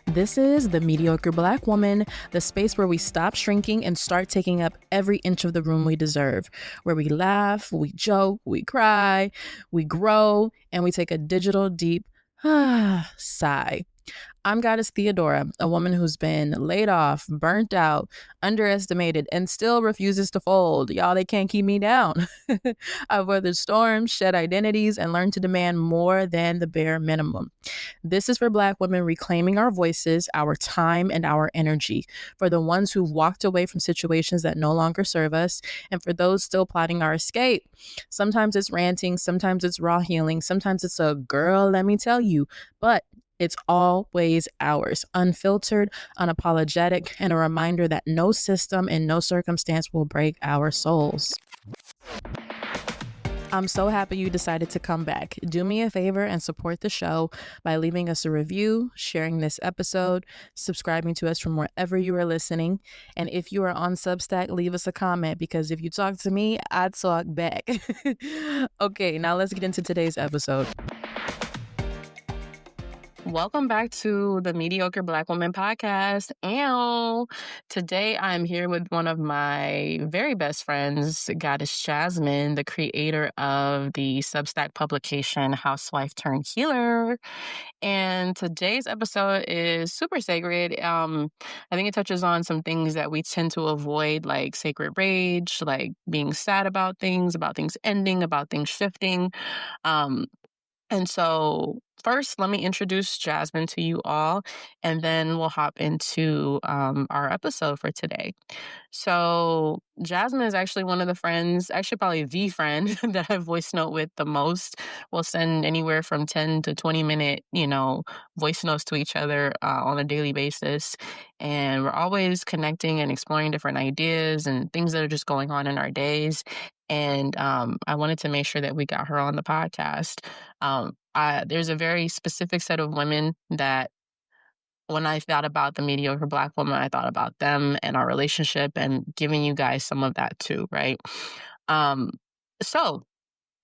This is the Mediocre Black Woman, the space where we stop shrinking and start taking up every inch of the room we deserve, where we laugh, we joke, we cry, we grow, and we take a digital deep sigh. I'm Goddess Theodora, a woman who's been laid off, burnt out, underestimated, and still refuses to fold. Y'all, they can't keep me down. I've weathered storms, shed identities, and learned to demand more than the bare minimum. This is for Black women reclaiming our voices, our time, and our energy, for the ones who've walked away from situations that no longer serve us, and for those still plotting our escape. Sometimes it's ranting, sometimes it's raw healing, sometimes it's a girl, let me tell you, but it's always ours, unfiltered, unapologetic, and a reminder that no system and no circumstance will break our souls. I'm so happy you decided to come back. Do me a favor and support the show by leaving us a review, sharing this episode, subscribing to us from wherever you are listening. And if you are on Substack, leave us a comment, because if you talk to me, I talk back. Okay, now let's get into today's episode. Welcome back to the Mediocre Black Woman podcast. And today I'm here with one of my very best friends, Goddess Jasmine, the creator of the Substack publication Housewife turned Healer. And today's episode is super sacred. I think it touches on some things that we tend to avoid, like sacred rage, like being sad about things ending, about things shifting. And so first, let me introduce Jasmine to you all, and then we'll hop into our episode for today. So Jasmine is actually one of the friends, actually probably the friend that I voice note with the most. We'll send anywhere from 10 to 20 minute, voice notes to each other on a daily basis. And we're always connecting and exploring different ideas and things that are just going on in our days. And I wanted to make sure that we got her on the podcast. There's a very specific set of women that when I thought about the Mediocre Black Woman, I thought about them and our relationship and giving you guys some of that too, right? So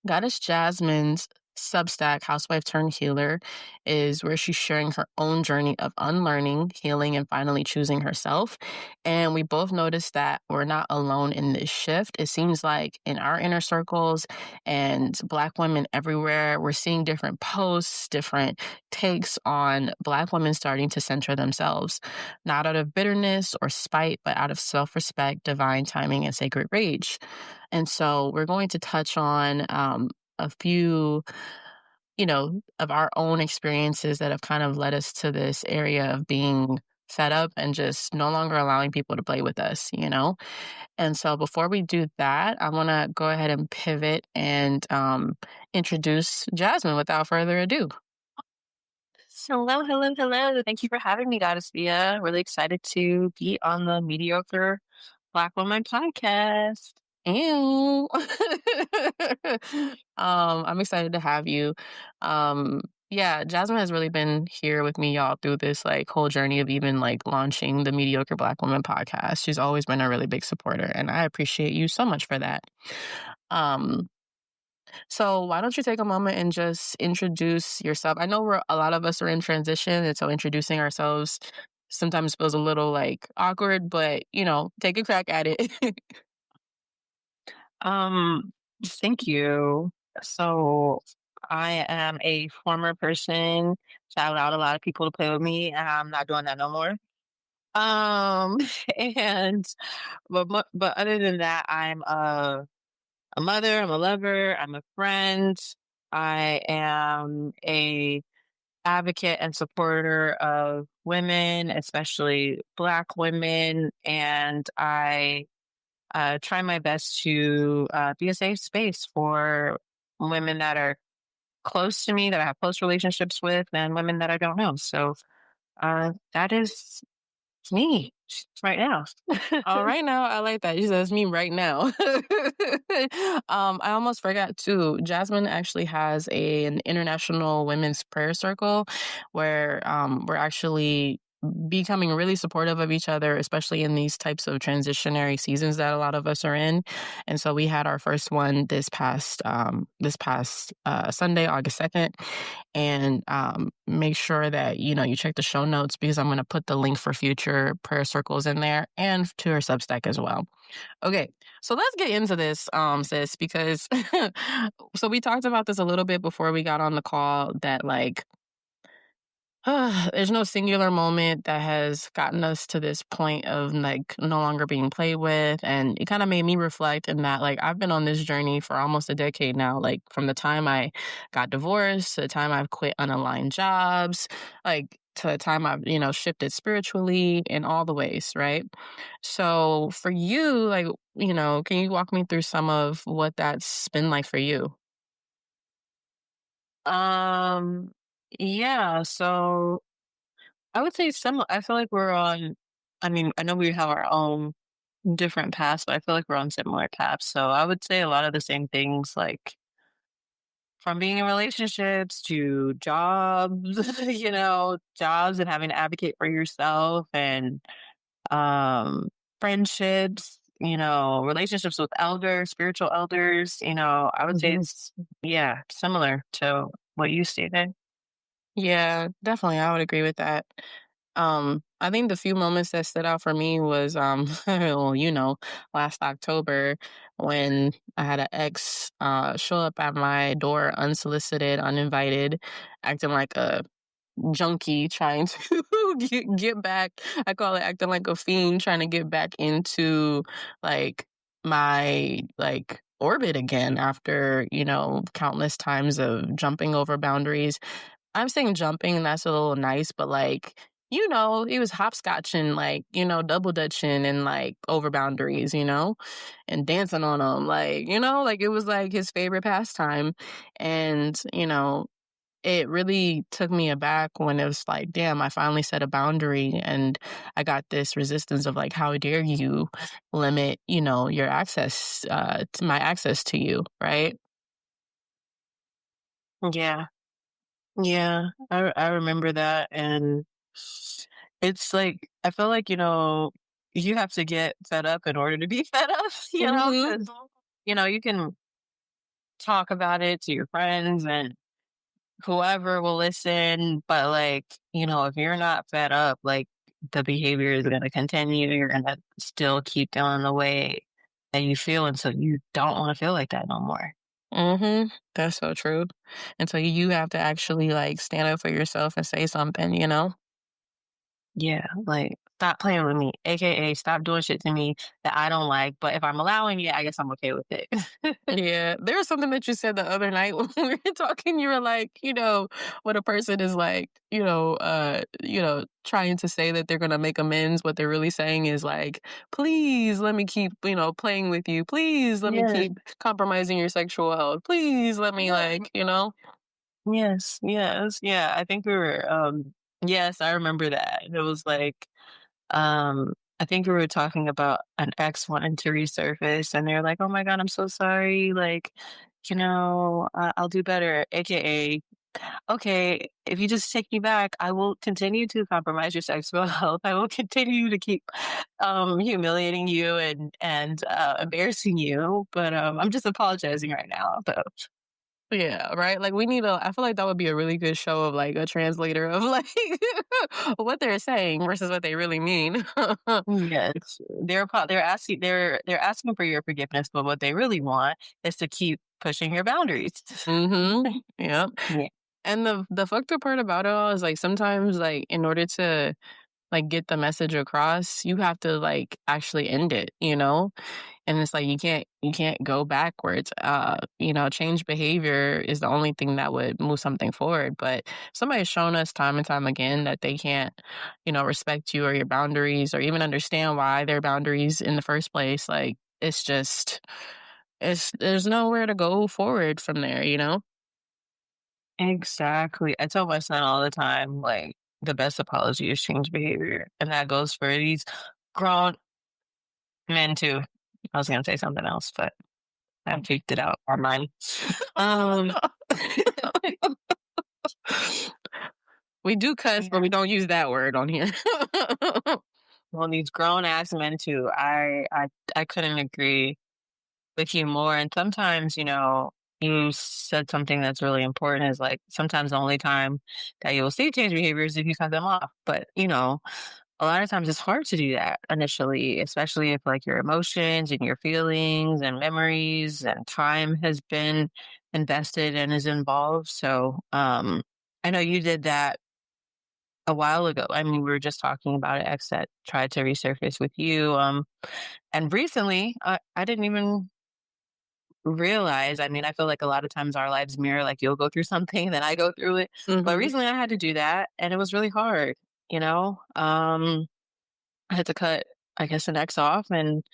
Goddess Jasmine's Substack, Housewife turned Healer, is where she's sharing her own journey of unlearning, healing, and finally choosing herself. And we both noticed that we're not alone in this shift. It seems like in our inner circles and Black women everywhere, we're seeing different posts, different takes on Black women starting to center themselves, not out of bitterness or spite, but out of self-respect, divine timing, and sacred rage. And so we're going to touch on a few, of our own experiences that have kind of led us to this area of being fed up and just no longer allowing people to play with us, And so before we do that, I want to go ahead and pivot and introduce Jasmine without further ado. Hello. Thank you for having me, Goddess Thea. Really excited to be on the Mediocre Black Woman podcast. Ew. I'm excited to have you. Jasmine has really been here with me, y'all, through this whole journey of even launching the Mediocre Black Woman podcast. She's always been a really big supporter, and I appreciate you so much for that. So why don't you take a moment and just introduce yourself? I know a lot of us are in transition, and so introducing ourselves sometimes feels a little awkward, but take a crack at it. Thank you. So I am a former person that allowed a lot of people to play with me, and I'm not doing that no more. And but other than that, I'm a mother, I'm a lover, I'm a friend, I am a advocate and supporter of women, especially Black women, and I try my best to be a safe space for women that are close to me, that I have close relationships with, and women that I don't know. So that is me right now. All right now, I like that. You said it's me right now. I almost forgot too. Jasmine actually has an international women's prayer circle where we're actually becoming really supportive of each other, especially in these types of transitionary seasons that a lot of us are in. And so we had our first one this past Sunday, August 2nd. And make sure that you check the show notes because I'm going to put the link for future prayer circles in there and to her Substack as well. Okay, so let's get into this, sis, because so we talked about this a little bit before we got on the call that like there's no singular moment that has gotten us to this point of like no longer being played with. And it kind of made me reflect in that like I've been on this journey for almost a decade now, like from the time I got divorced to the time I've quit unaligned jobs, like to the time I've shifted spiritually in all the ways, right? So for you, like, can you walk me through some of what that's been like for you? Um, yeah, so I would say I feel like we're on, I mean, I know we have our own different paths, but I feel like we're on similar paths. So I would say a lot of the same things, like from being in relationships to jobs, jobs and having to advocate for yourself and um friendships, relationships with elders, spiritual elders, I would say Mhm. it's yeah, similar to what you stated. Yeah, definitely. I would agree with that. I think the few moments that stood out for me was, well, last October when I had an ex show up at my door unsolicited, uninvited, acting like a junkie trying to get back. I call it acting like a fiend trying to get back into like my like orbit again after, countless times of jumping over boundaries. I'm saying jumping, and that's a little nice, but like, he was hopscotching, like, double dutching and like over boundaries, and dancing on them. Like it was like his favorite pastime. And, it really took me aback when it was like, damn, I finally set a boundary and I got this resistance of like, how dare you limit, your access, to my access to you, right? Yeah. Yeah, I remember that, and it's like I feel like you have to get fed up in order to be fed up, Hmm. because you can talk about it to your friends and whoever will listen, but like if you're not fed up, like the behavior is going to continue. You're going to still keep feeling the way that you feel, and so you don't want to feel like that no more. Mhm. That's so true. And so you have to actually, like, stand up for yourself and say something? Yeah, like, stop playing with me, AKA stop doing shit to me that I don't like, but if I'm allowing it, I guess I'm okay with it. Yeah. There was something that you said the other night when we were talking, you were like, when a person is like, trying to say that they're gonna make amends, what they're really saying is like, "Please let me keep, playing with you. Please let me Yeah, keep compromising your sexual health. Please let me yeah. like." Yes, yes, yeah, I think we were, yes, I remember that. It was like, I think we were talking about an ex wanting to resurface, and they're like, "Oh my god, I'm so sorry, like, I'll do better," AKA, "Okay, if you just take me back, I will continue to compromise your sexual health. I will continue to keep, humiliating you and embarrassing you, but, I'm just apologizing right now, though." Yeah, right? Like, I feel like that would be a really good show of, like, a translator of, like, what they're saying versus what they really mean. Yes, they're asking for your forgiveness, but what they really want is to keep pushing your boundaries. Mhm. Yep. Yeah. And the fucked up part about it all is, like, sometimes, like, in order to, like, get the message across, you have to, like, actually end it? And it's like you can't go backwards. Change behavior is the only thing that would move something forward. But somebody's shown us time and time again that they can't, respect you or your boundaries or even understand why their boundaries in the first place. Like it's just it's there's nowhere to go forward from there? Exactly. I tell my son all the time, like, the best apology is change behavior, and that goes for these grown men too. I was gonna say something else, but I picked it out on mine. Um, We do cuss, but Yeah. we don't use that word on here. Well, these grown ass men too. I couldn't agree with you more. And sometimes, you said something that's really important is like sometimes the only time that you'll see change behavior is if you cut them off. But, a lot of times it's hard to do that initially, especially if like your emotions and your feelings and memories and time has been invested and is involved. So, I know you did that a while ago. I mean, we were just talking about an ex that tried to resurface with you. And recently, I didn't even realize. I mean, I feel like a lot of times our lives mirror, like you'll go through something, then I go through it. But Mhm. recently I had to do that and it was really hard, you know? I had to cut, I guess, an ex off and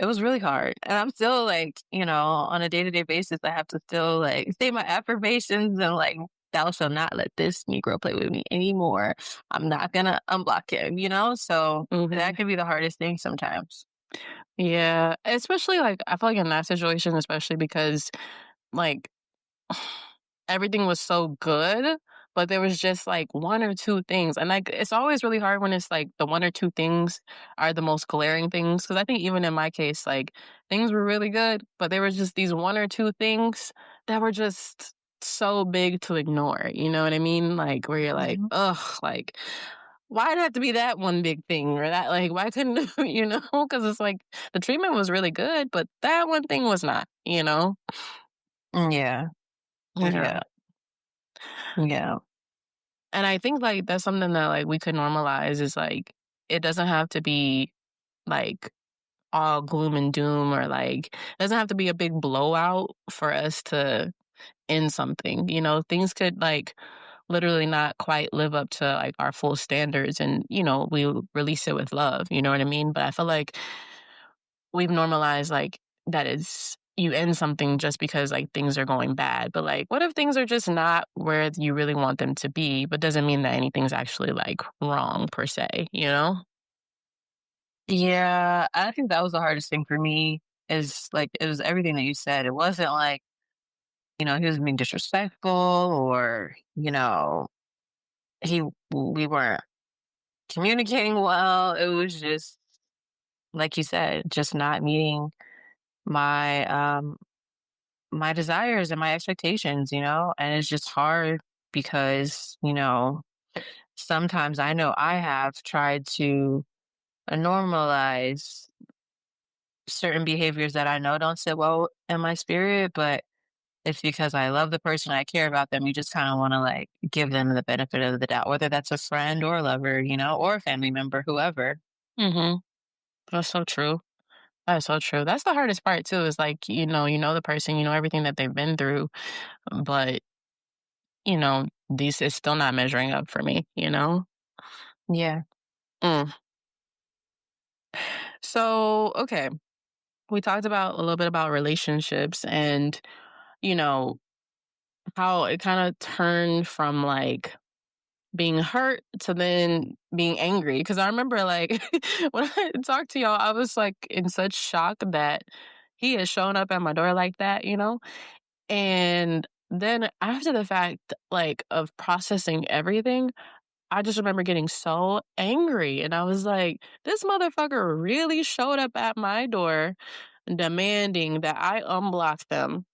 it was really hard. And I'm still like, on a day to day basis, I have to still like say my affirmations and like, thou shall not let this Negro play with me anymore. I'm not gonna unblock him. So that Mhm. can be the hardest thing sometimes. Yeah, especially, like, I feel like in that situation, especially because, like, everything was so good, but there was just, like, 1 or 2 things, and, like, it's always really hard when it's, like, the 1 or 2 things are the most glaring things. Because I think even in my case, like, things were really good, but there was just these 1 or 2 things that were just so big to ignore, you know what I mean? Like, where you're like, Mhm. "Ugh," like, why'd it have to be that one big thing or that, like, why couldn't you know? Because it's like, the treatment was really good, but that one thing was not, you know? Yeah. Yeah. Yeah. Yeah. And I think, like, that's something that, like, we could normalize is, like, it doesn't have to be, like, all gloom and doom or, like, it doesn't have to be a big blowout for us to end something, you know? Things could, like, literally not quite live up to, like, our full standards and, we release it with love, you know what I mean? But I feel like we've normalized, like, that is you end something just because, like, things are going bad, but, like, what if things are just not where you really want them to be, but doesn't mean that anything's actually, like, wrong per se, you know? Yeah, I think that was the hardest thing for me is like it was everything that you said. It wasn't like, he was being disrespectful or, he we weren't communicating well. It was just like you said, just not meeting my my desires and my expectations, and it's just hard because, sometimes I know I have tried to normalize certain behaviors that I know don't sit well in my spirit, but it's because I love the person, I care about them. You just kind of want to like give them the benefit of the doubt, whether that's a friend or a lover, or a family member, whoever. Mhm. That's so true. That's so true. That's the hardest part too is, like, you know the person, you know everything that they've been through, but, these is still not measuring up for me, you know? Yeah. Mm. So, okay, we talked about a little bit about relationships and, you know, how it kinda turned from, like, being hurt to then being angry. Because I remember, like, when I talked to y'all, I was, like, in such shock that he had shown up at my door like that, you know? And then after the fact, like, of processing everything, I just remember getting so angry, and I was like, "This motherfucker really showed up at my door demanding that I unblock them."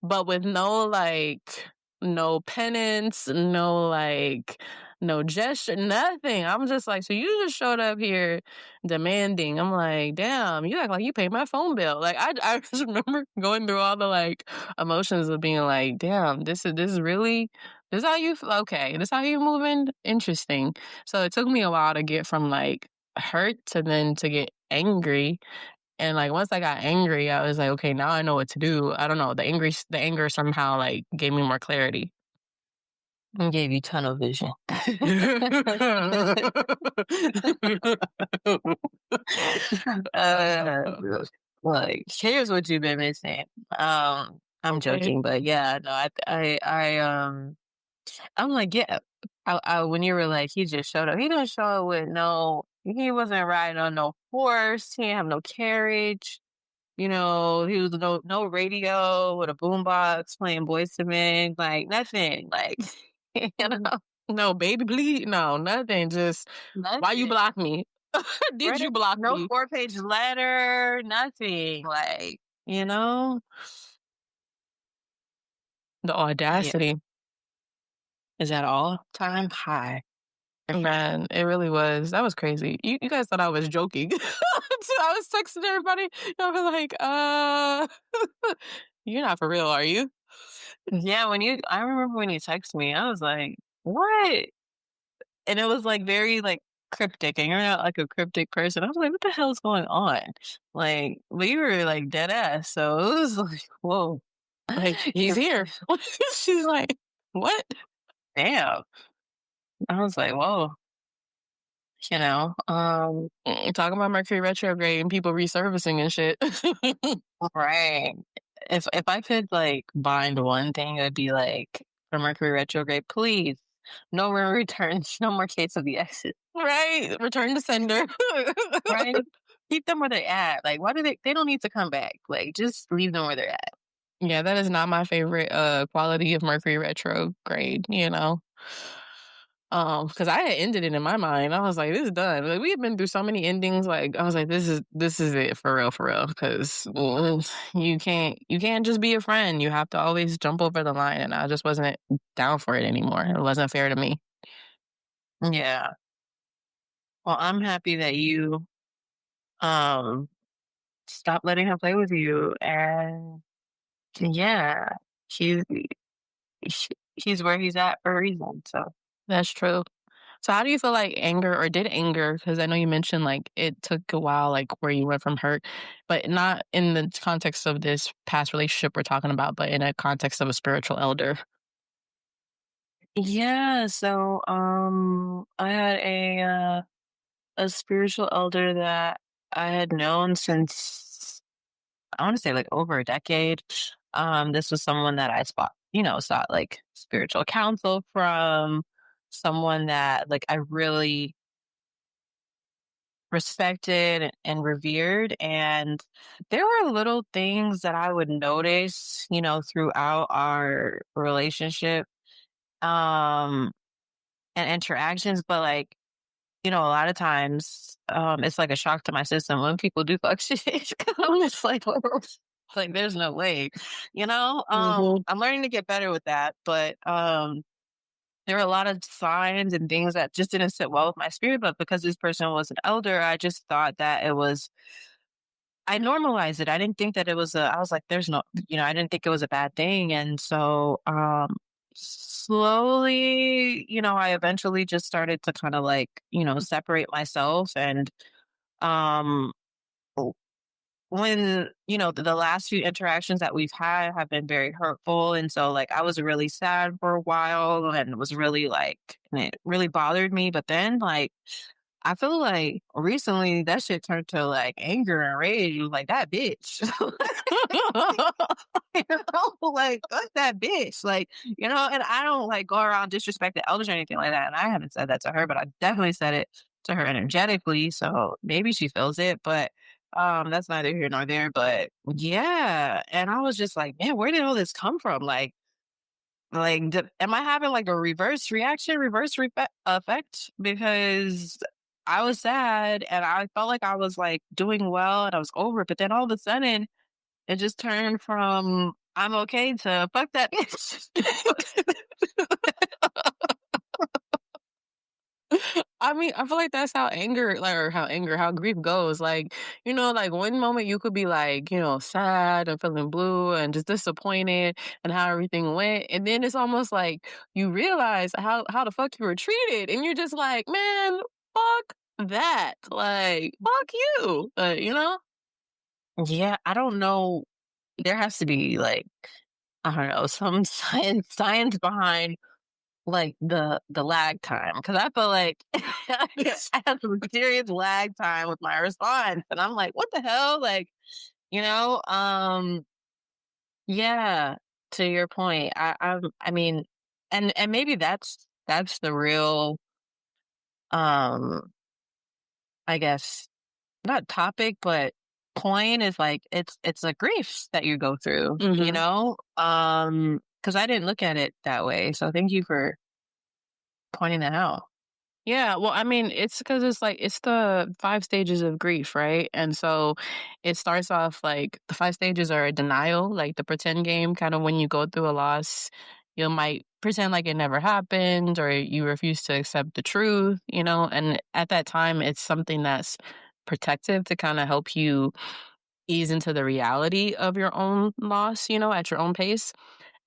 But with no, like, no penance, no, like, no gesture, nothing. I'm just like, "So you just showed up here demanding." I'm like, "Damn, you act like you paid my phone bill." Like, I just remember going through all the, like, emotions of being like, "Damn, this is really this how you feel? Okay, this how you moving? Interesting." So it took me a while to get from, like, hurt to then to get angry, and, like, once I got angry, I was like, "Okay, now I know what to do." I don't know, the anger somehow, like, gave me more clarity. And gave you tunnel vision. uh, like, here's what you've been missing. I'm Okay. joking, but yeah, no, I'm like, yeah. When you were like, he just showed up. He didn't show up with no. He wasn't riding on no horse. He didn't have no carriage. He was no radio with a boombox playing Boys to Men, like nothing, like you know. No, baby, please, no, nothing. Just why you Nothing. block me? Did Right? you block No me? 4-page letter, nothing. Like, you know? The Yeah. audacity, Is that all time high? man, it really was. That was crazy. You guys thought I was joking. So I was texting everybody. I was like, you're not for real, are you? Yeah, I remember when you texted me, I was like, "What?" And it was, like, very, like, cryptic, and you're not, like, a cryptic person. I was like, "What the hell is going on?" Like, but you were, like, dead ass, so it was like, "Whoa." Like, he's You're here. She's like, what? damn. I was like, "Whoa," you know? Talking about Mercury retrograde and people resurfacing and shit. Right. If I could, like, bind one thing, it would be, like, for Mercury retrograde, please, no more returns, no more case of the exes. Right? Return to sender. Right? Keep them where they're at. Like, why do they don't need to come back. Like, just leave them where they're at. Yeah, that is not my favorite quality of Mercury retrograde, you know. Because I had ended it in my mind. I was like, this is done. Like, we have been through so many endings. Like, I was like, this is it for real, for real. Because you can't just be a friend. You have to always jump over the line. And I just wasn't down for it anymore. It wasn't fair to me. Yeah. Well, I'm happy that you um stop letting him play with you, and yeah, he's he's where he's at for a reason. So That's true. So how do you feel like anger or did anger, because I know you mentioned like it took a while, like where you went from hurt, but not in the context of this past relationship we're talking about, but in a context of a spiritual elder. yeah, so I had a spiritual elder that I had known since I want to say like over a decade. This was someone that I sought like spiritual counsel from, someone that like I really respected and revered. And there were little things that I would notice, throughout our relationship, um, and interactions. But like, a lot of times, it's like a shock to my system when people do fuck shit. 'Cause I'm just like, like, there's no way, Hmm. I'm learning to get better with that. But there were a lot of signs and things that just didn't sit well with my spirit. But because this person was an elder, I just thought that I normalized it. I didn't think that I was like, there's no, I didn't think it was a bad thing. And so, slowly, I eventually just started to kind of like, separate myself. And, um, w- when, the last few interactions that we've had have been very hurtful. And so like, I was really sad for a while and was really like, and it really bothered me. But then like, I feel like recently that shit turned to like anger and rage. It was like that bitch. Like fuck that bitch. Like, and I don't like go around disrespecting elders or anything like that. And I haven't said that to her, but I definitely said it to her energetically. So maybe she feels it, but that's neither here nor there. But yeah. And I was just like, man, where did all this come from? Like, am I having like a reverse reaction, effect? Because I was sad and I felt like I was like doing well and I was over it, but then all of a sudden it just turned from I'm okay to fuck that bitch. I mean, I feel like that's how anger, like, or how grief goes. Like, like one moment you could be like, sad and feeling blue and just disappointed and how everything went. And then it's almost like you realize how the fuck you were treated. And you're just like, man, fuck that. Like, fuck you. You know? Yeah, I don't know. There has to be like I don't know some science behind like the lag time, because I feel like I have some serious lag time with my response, and I'm like, what the hell, like you know, yeah. To your point, I mean, and maybe that's the real, um, I guess not topic, but point is like it's a grief that you go through, Hmm. because I didn't look at it that way. So thank you for pointing that out? Yeah, well, I mean, it's because it's like it's the 5 stages of grief, right? And so it starts off like the 5 stages are denial, like the pretend game, kind of when you go through a loss, you might pretend like it never happened or you refuse to accept the truth, and at that time, it's something that's protective to kind of help you ease into the reality of your own loss, at your own pace.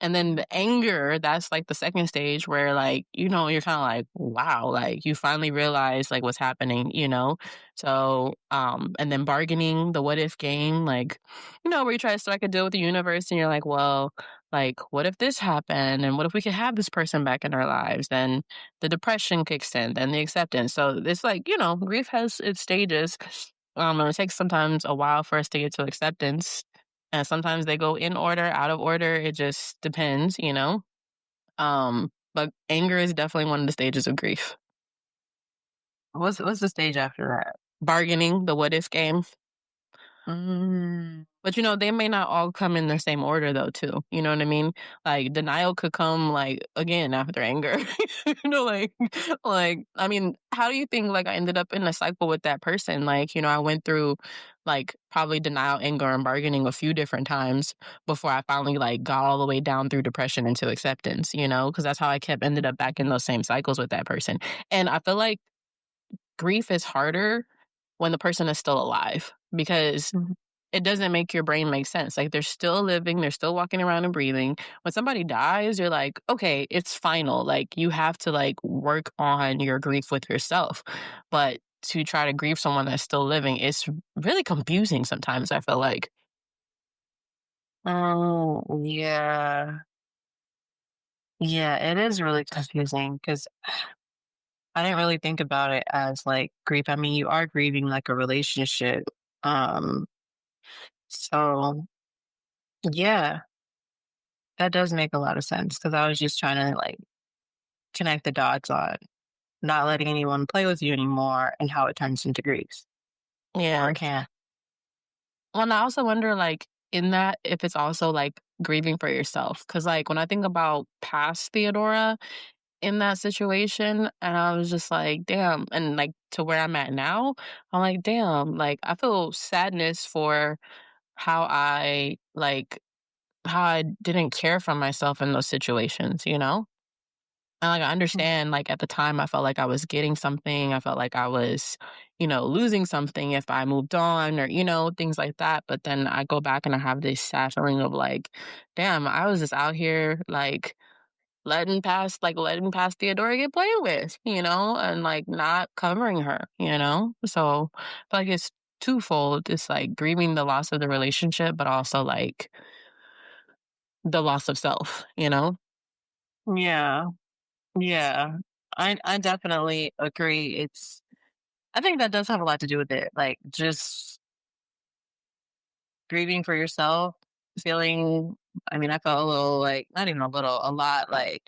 And then the anger, that's like the second stage where like, you're kind of like, wow, like you finally realize like what's happening, So, and then bargaining, the what if game, like, where you try to strike a deal with the universe and you're like, well, like, what if this happened? And what if we could have this person back in our lives? Then the depression kicks in, then the acceptance. So it's like, grief has its stages. And it takes sometimes a while for us to get to acceptance, and sometimes they go in order, out of order. It just depends. But anger is definitely one of the stages of grief. What's the stage after that? Bargaining, the what if game. Mm. But they may not all come in the same order though, too. You know what I mean? Like denial could come like again after anger. Like I mean, how do you think like I ended up in a cycle with that person? Like, I went through like probably denial, anger, and bargaining a few different times before I finally like got all the way down through depression into acceptance, because that's how I kept ended up back in those same cycles with that person. And I feel like grief is harder when the person is still alive because Mhm. it doesn't make your brain make sense. Like they're still living, they're still walking around and breathing. When somebody dies, you're like, okay, it's final. Like you have to like work on your grief with yourself. But to try to grieve someone that's still living, it's really confusing sometimes, I feel like. Oh, yeah. Yeah, it is really confusing because I didn't really think about it as like grief. I mean, you are grieving like a relationship. Um, so yeah, that does make a lot of sense because I was just trying to like connect the dots on not letting anyone play with you anymore and how it turns into grief or Yeah. it can. Well, and I also wonder, like, in that, if it's also like grieving for yourself. Cause like when I think about past Theodora, in that situation, and I was just like, "Damn," and, like, to where I'm at now, I'm like, "Damn," like, I feel sadness for how how I didn't care for myself in those situations, you know? And, like, I understand, like, at the time, I felt like I was getting something, I felt like I was, losing something if I moved on or, things like that, but then I go back and I have this sad feeling of, like, "Damn, I was just out here, like, letting past Theodora get played with, and, like, not covering her, So, I feel like it's twofold. It's, like, grieving the loss of the relationship, but also, like, the loss of self, you know? Yeah, yeah. I definitely agree. I think that does have a lot to do with it. Like just grieving for yourself, feeling I mean, I felt a little like not even a little, a lot like,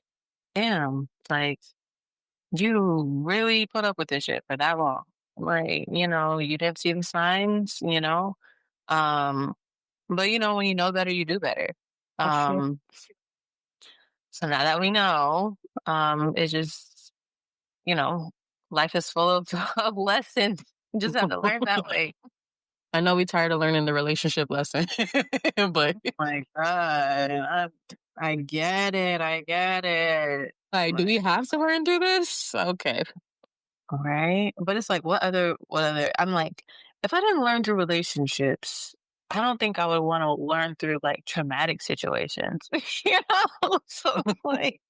damn, like you really put up with this shit for that long. Like, you didn't see the signs. Um, but when you know better, you do better. For sure. Um, so now that we know, it's just, you know, life is full of, of lessons. You just have to learn that way. I know we tired of learning the relationship lesson, but, My God. I get it. I get it. like, do we Like, have to learn through this? Okay. right? But it's like, what other, I'm like, if I didn't learn through relationships, I don't think I would want to learn through like traumatic situations, So it's like,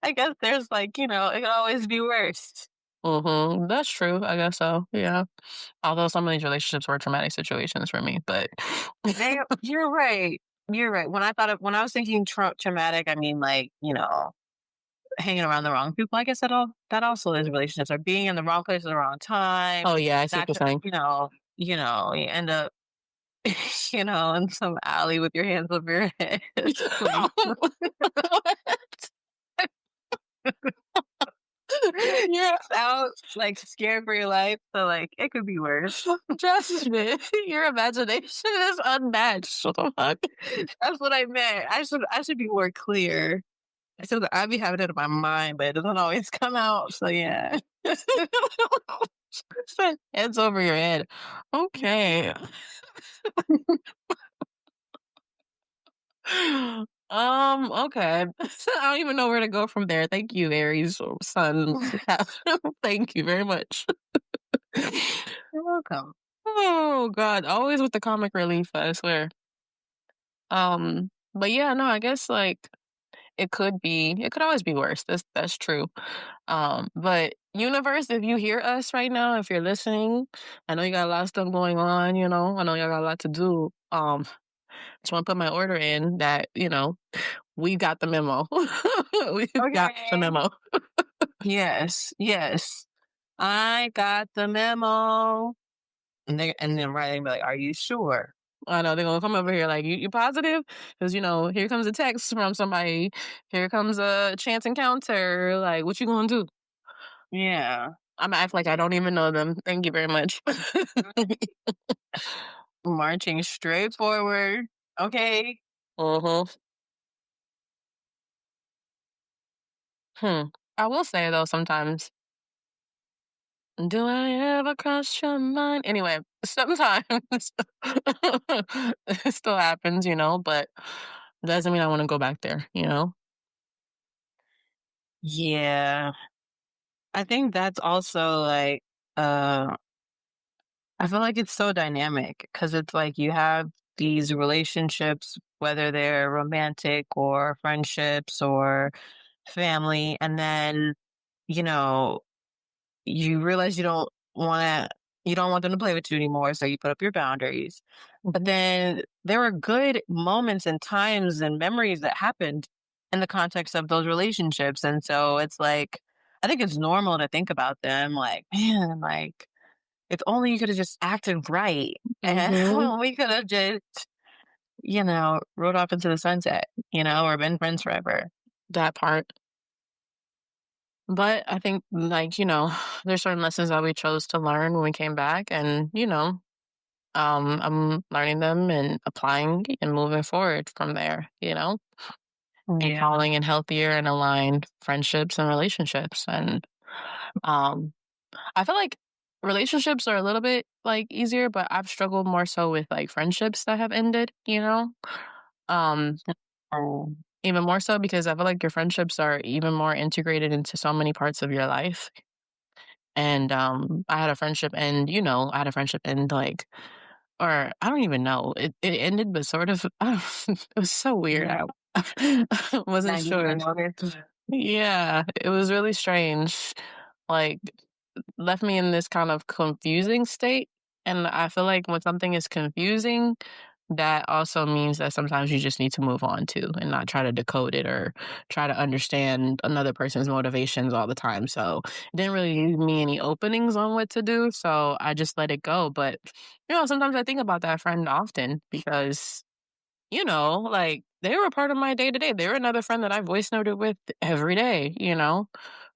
I guess there's like, it could always be worse. Mhm. That's true, I guess so, yeah. Although some of these relationships were traumatic situations for me, but You're right. You're right. When I was thinking traumatic, I mean like, hanging around the wrong people. I guess that also is relationships or being in the wrong place at the wrong time. Oh, yeah, I see what Not, you're saying. you end up, in some alley with your hands over your head. Like, Yeah, out like scared for your life. So like it could be worse. Jasmine, your imagination is unmatched. What the fuck? That's what I meant. I should be more clear. So I be having it in my mind, but it doesn't always come out. So yeah. Heads over your head. Okay. Okay. I don't even know where to go from there. Thank you, Aries or Sun. Thank you very much. You're welcome. Oh God, always with the comic relief, I swear. But yeah, no, I guess like it could always be worse. That's true. But universe, if you hear us right now, if you're listening, I know you got a lot of stuff going on, I know y'all got a lot to do. Just want to put my order in that, we got the memo. We got the Okay. memo. Yes, yes. I got the memo. And then writing be like, "Are you sure?" I know they're gonna come over here like, you positive? Because here comes a text from somebody. Here comes a chance encounter. Like, what you gonna do? Yeah. I'm gonna act like I don't even know them. Thank you very much. Marching straight forward. Okay. Uh-huh. Hmm. I will say though, sometimes, do I ever cross your mind? Anyway, sometimes it still happens, but doesn't mean I want to go back there. Yeah. I think that's also like, uh, I feel like it's so dynamic because it's like you have these relationships, whether they're romantic or friendships or family, and then, you know, you realize you don't want them to play with you anymore, so you put up your boundaries. But then there are good moments and times and memories that happened in the context of those relationships. And so it's like I think it's normal to think about them like, man, like if only you could have just acted right. And Mm-hmm. we could have just, rode off into the sunset, or been friends forever. That part. But I think, like, there's certain lessons that we chose to learn when we came back. And, I'm learning them and applying and moving forward from there, and Yeah. calling in healthier and aligned friendships and relationships. And um, I feel like relationships are a little bit like easier, but I've struggled more so with like friendships that have ended. Um, Oh, Even more so because I feel like your friendships are even more integrated into so many parts of your life. And I had a friendship end, I had a friendship end like or I don't even know. It ended but sort of it was so weird. yeah. I wasn't 90-day sure. notice. Yeah, it was really strange. Like left me in this kind of confusing state. And I feel like when something is confusing, that also means that sometimes you just need to move on too and not try to decode it or try to understand another person's motivations all the time. So it didn't really leave me any openings on what to do. So I just let it go. But, sometimes I think about that friend often because, like they were a part of my day to day. They were another friend that I voice noted with every day,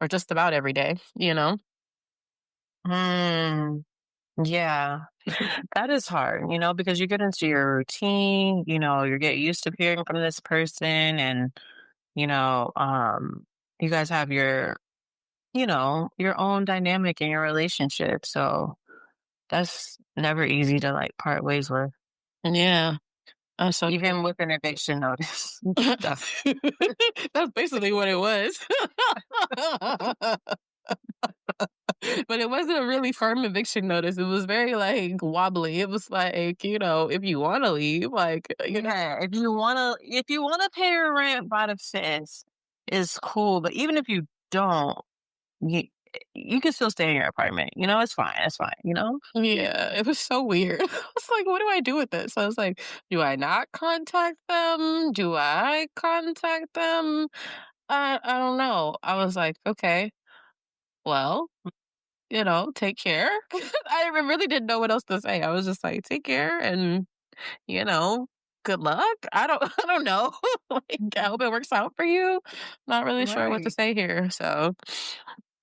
or just about every day. Mm, yeah. That is hard, because you get into your routine, you get used to hearing from this person and, you know, um, you guys have your own dynamic in your relationship. So that's never easy to like part ways with, Yeah. So even with an eviction notice. That's that's basically what it was. But it wasn't a really firm eviction notice. It was very like wobbly. It was like, if you want to leave, like. yeah. If you wanna pay your rent by the fifth, is cool. But even if you don't, you you can still stay in your apartment. It's fine. It's fine. Yeah, it was so weird. I was like, what do I do with this? I was like, do I not contact them? Do I contact them? I don't know. I was like, okay, well, take care. I really didn't know what else to say. I was just like, take care and, you know, good luck. I don't know. Like, I hope it works out for you. Not really sure what to Right. say here. So,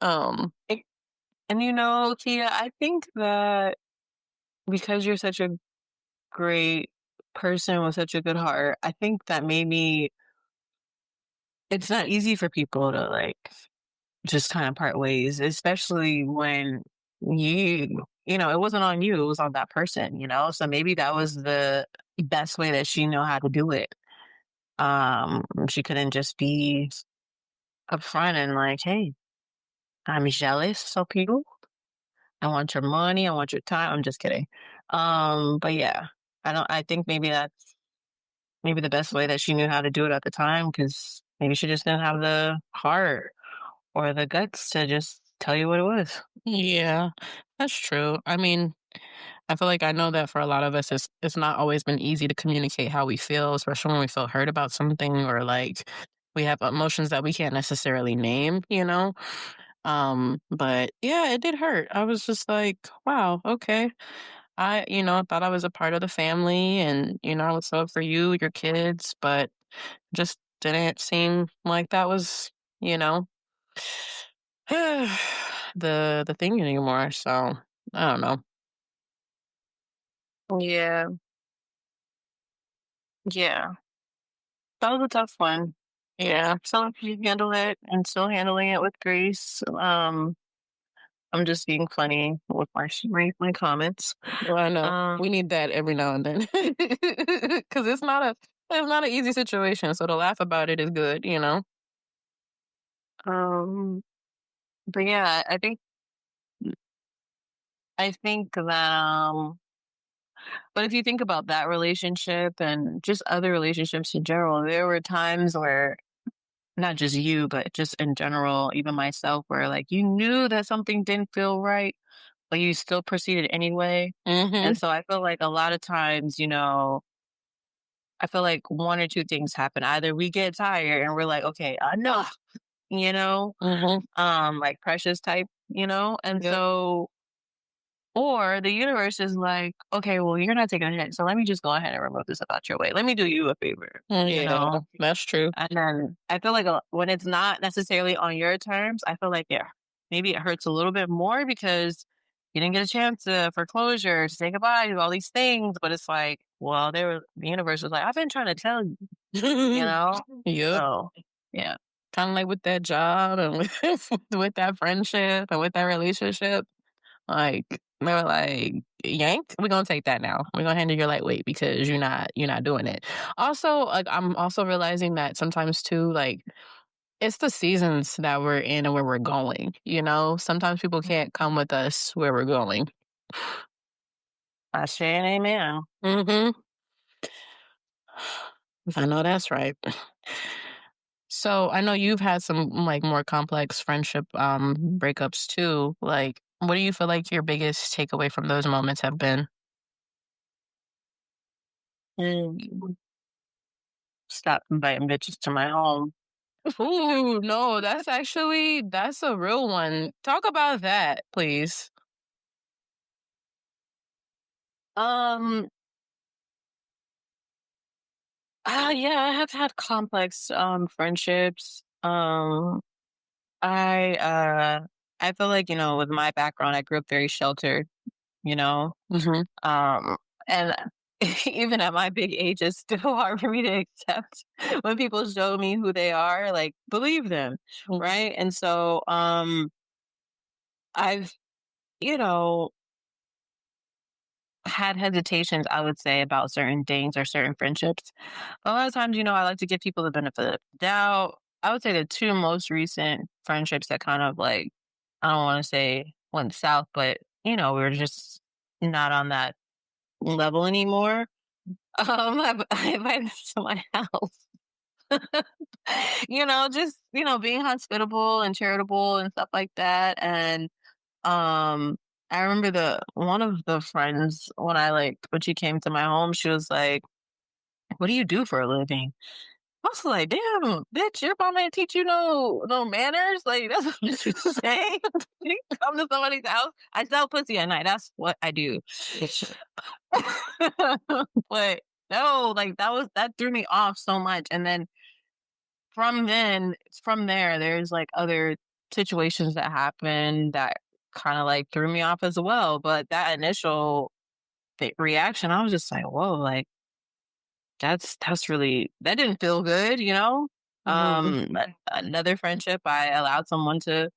um, It- And Tia, I think that because you're such a great person with such a good heart, I think that maybe it's not easy for people to like just kind of part ways, especially when it wasn't on you, it was on that person, you know? So maybe that was the best way that she knew how to do it. She couldn't just be upfront and like, hey, I'm jealous of you. I want your money, I want your time. I'm just kidding. But yeah, I think maybe that's maybe the best way that she knew how to do it at the time because maybe she just didn't have the heart or the guts to just tell you what it was. Yeah, that's true. I mean, I feel like I know that for a lot of us, it's not always been easy to communicate how we feel, especially when we feel hurt about something or like we have emotions that we can't necessarily name, you know? But yeah, it did hurt. I was just like, wow, okay. Thought I was a part of the family and, I was up for you, your kids, but just didn't seem like that was, you know, the thing anymore. So I don't know. Yeah, yeah. That was a tough one. Yeah, So if you handle it and still handling it with grace, I'm just being funny with my comments. well, I know Um, we need that every now and then because it's not an easy situation. So to laugh about it is good, you know. um, but yeah, I think that but if you think about that relationship and just other relationships in general, there were times where not just you, but just in general, even myself, where like you knew that something didn't feel right, but you still proceeded anyway. Mm-hmm. And so I feel like a lot of times, I feel like one or two things happen. Either we get tired and we're like, okay, enough, you know, Mm-hmm. like precious type, and Yep. so or the universe is like, okay, well, you're not taking a hit, so let me just go ahead and remove this about your way. Let me do you a favor, you Yeah, know? that's true. And then I feel like when it's not necessarily on your terms, I feel like, yeah, maybe it hurts a little bit more because you didn't get a chance for closure, to say goodbye, to all these things. But it's like, well, the universe was like, I've been trying to tell you, you know? Yep. So, yeah. Kind of like with that job and with with that friendship and with that relationship. Like they were like, "Yank, we're gonna take that now. We're gonna handle your lightweight because you're not doing it." Also, like I'm also realizing that sometimes too, like it's the seasons that we're in and where we're going. Sometimes people can't come with us where we're going. I say an amen. Hmm. I know that's right. So I know you've had some like more complex friendship breakups too. Like, what do you feel like your biggest takeaway from those moments have been? Mm, stop inviting bitches to my home. Ooh, no, that's a real one. Talk about that, please. Um, yeah, I have had complex friendships. I I feel like, with my background, I grew up very sheltered, you know. Mhm. Um and even at my big age it's still hard for me to accept when people show me who they are, like believe them, Mhm. right? And so I've, you know, had hesitations, I would say, about certain things or certain friendships. A lot of times, I like to give people the benefit of the doubt. I would say the two most recent friendships that kind of like, I don't want to say went south, but we were just not on that level anymore. I invited them to my house. Just being hospitable and charitable and stuff like that. And I remember the one of the friends when she came to my home, she was like, "What do you do for a living?" I was like, "Damn, bitch, your mama ain't teach you no manners. Like that's what you saying. You come to somebody's house. I sell pussy at night. That's what I do." But no, like that threw me off so much. And then from there, there's like other situations that happened that kind of like threw me off as well. But that initial reaction, I was just like, whoa, like that's really that didn't feel good, you know? Mhm. Another friendship, I allowed someone to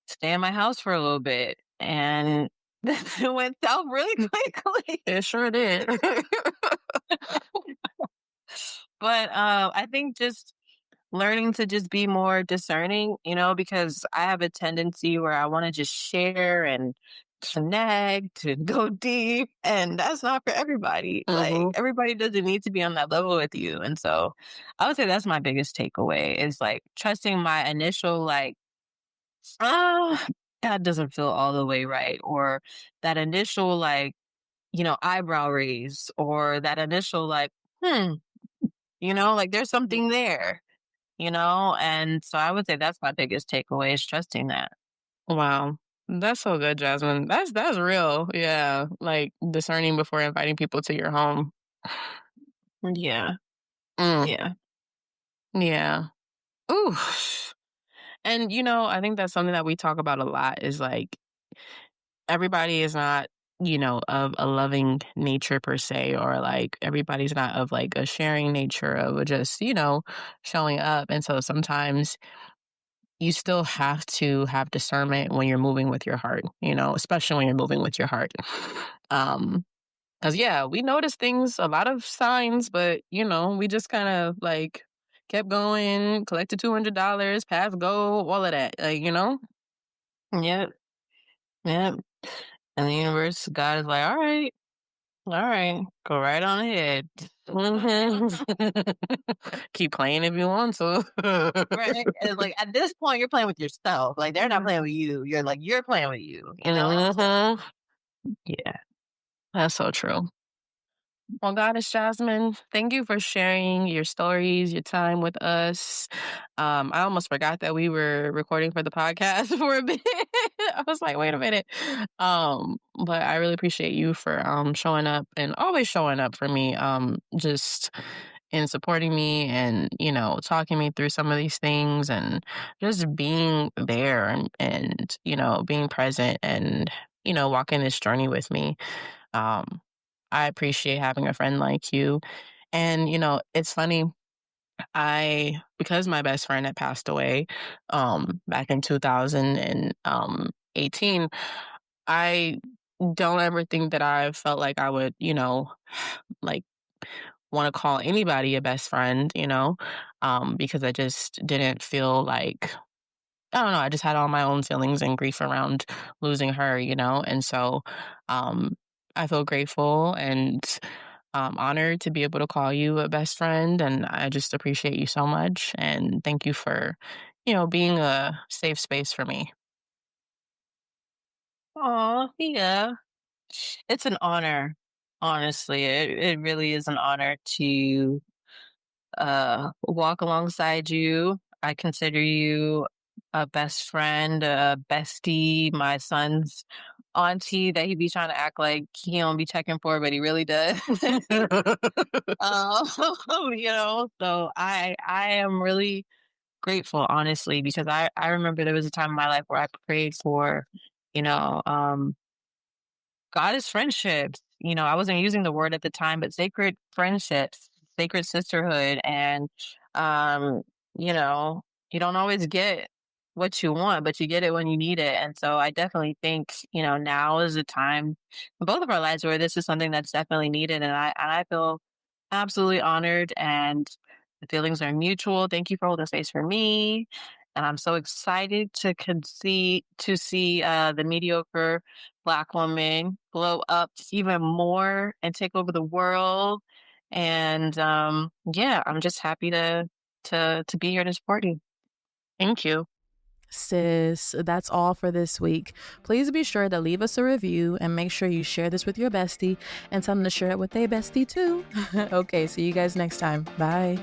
stay in my house for a little bit, and it went south really quickly. It sure did. But I think just learning to just be more discerning, because I have a tendency where I want to just share and connect and go deep. And that's not for everybody. Like, Mhm. everybody doesn't need to be on that level with you. And so I would say that's my biggest takeaway is like trusting my initial, like, oh, that doesn't feel all the way right. Or that initial, like, eyebrow raise, or that initial, like, hmm, like there's something there, and so I would say that's my biggest takeaway is trusting that. Wow. That's so good, Jasmine. That's real. Yeah. Like discerning before inviting people to your home. Yeah. Mm. Yeah. Yeah. Ooh. And I think that's something that we talk about a lot is like everybody is not, of a loving nature per se, or like everybody's not of like a sharing nature of just, showing up. And so sometimes you still have to have discernment when you're moving with your heart, especially when you're moving with your heart. Um, because yeah, we noticed things, a lot of signs, but we just kind of like kept going, collected $200, pass go, all of that, like. Yep. Yep. And the universe, God is like, all right, go right on ahead. Mhm. Keep playing if you want to. Right. And like at this point, you're playing with yourself. Like they're not playing with you. You're playing with you. Mhm. Yeah. That's so true. Well, Goddess Jasmine, thank you for sharing your stories, your time with us. I almost forgot that we were recording for the podcast for a bit. I was like, wait a minute. But I really appreciate you for showing up and always showing up for me. Just in supporting me and, talking me through some of these things and just being there and being present and, walking this journey with me. Um, I appreciate having a friend like you. And, it's funny, because my best friend had passed away, back in 2018, I don't ever think that I felt like I would, like want to call anybody a best friend, because I just didn't feel like I don't know, I just had all my own feelings and grief around losing her, and so, um, I feel grateful and, honored to be able to call you a best friend, and I just appreciate you so much, and thank you for, being a safe space for me. Oh, yeah. It's an honor. Honestly, it really is an honor to walk alongside you. I consider you a best friend, a bestie, my son's auntie that he be trying to act like he don't be checking for, but he really does. um, so I am really grateful, honestly, because I remember there was a time in my life where I prayed for, you know, um, God is friendships. I wasn't using the word at the time, but sacred friendships, sacred sisterhood. And, um, you know, you don't always get what you want, but you get it when you need it. And so I definitely think, now is the time in both of our lives where this is something that's definitely needed. And I feel absolutely honored and the feelings are mutual. Thank you for holding space for me. And I'm so excited to see the mediocre Black woman blow up even more and take over the world. And yeah, I'm just happy to be here to support you. Thank you. Sis, that's all for this week. Please be sure to leave us a review and make sure you share this with your bestie and tell them to share it with their bestie too. Okay, see you guys next time. Bye.